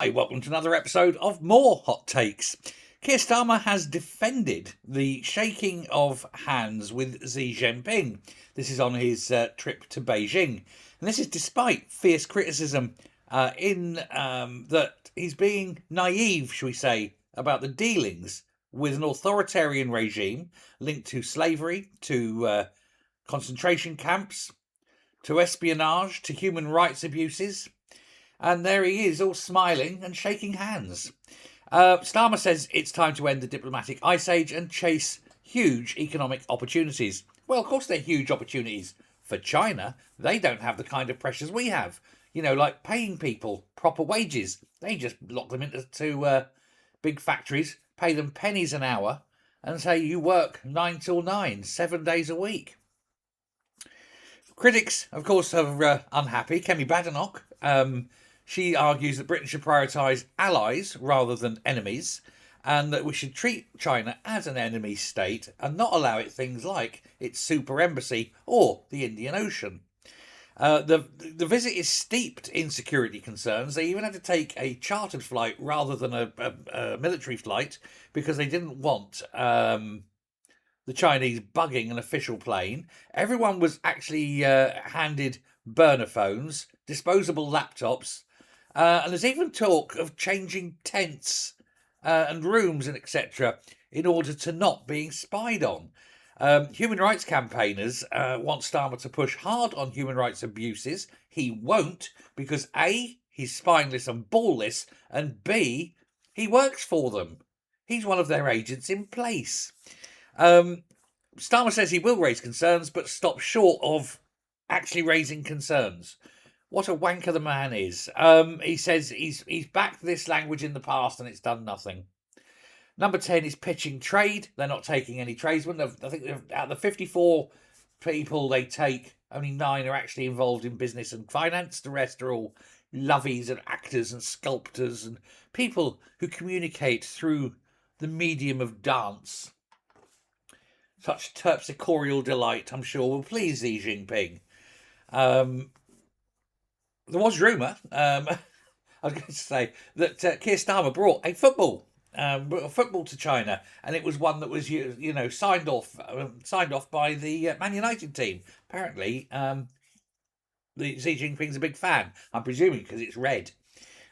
Hi, welcome to another episode of More Hot Takes. Keir Starmer has defended the shaking of hands with Xi Jinping. This is on his trip to Beijing. And this is despite fierce criticism that he's being naive, shall we say, about the dealings with an authoritarian regime linked to slavery, to concentration camps, to espionage, to human rights abuses. And there he is, all smiling and shaking hands. Starmer says it's time to end the diplomatic ice age and chase huge economic opportunities. Well, of course they're huge opportunities for China. They don't have the kind of pressures we have. You know, like paying people proper wages. They just lock them into big factories, pay them pennies an hour, and say you work 9 till 9, 7 days a week. Critics, of course, are unhappy. Kemi Badenoch, she argues that Britain should prioritise allies rather than enemies, and that we should treat China as an enemy state and not allow it things like its super embassy or the Indian Ocean. The visit is steeped in security concerns. They even had to take a chartered flight rather than a military flight because they didn't want the Chinese bugging an official plane. Everyone was actually handed burner phones, disposable laptops, and there's even talk of changing tents and rooms and etc. in order to not being spied on. Human rights campaigners want Starmer to push hard on human rights abuses. He won't because A, he's spineless and ballless, and B, he works for them. He's one of their agents in place. Starmer says he will raise concerns, but stops short of actually raising concerns. What a wanker the man is. He says he's backed this language in the past and it's done nothing. Number 10 is pitching trade. They're not taking any tradesmen. I think out of the 54 people they take, only 9 are actually involved in business and finance. The rest are all lovies and actors and sculptors and people who communicate through the medium of dance. Such terpsichoreal delight, I'm sure, will please Xi Jinping. There was rumour, I was going to say, that Keir Starmer brought a football to China, and it was one that was signed off by the Man United team. Apparently, the Xi Jinping's a big fan. I'm presuming because it's red.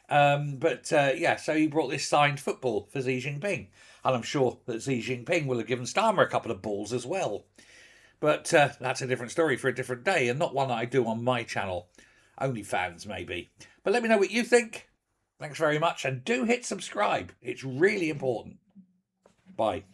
So he brought this signed football for Xi Jinping. And I'm sure that Xi Jinping will have given Starmer a couple of balls as well. But that's a different story for a different day, and not one that I do on my channel. Only fans, maybe. But let me know what you think. Thanks very much, and do hit subscribe. It's really important. Bye.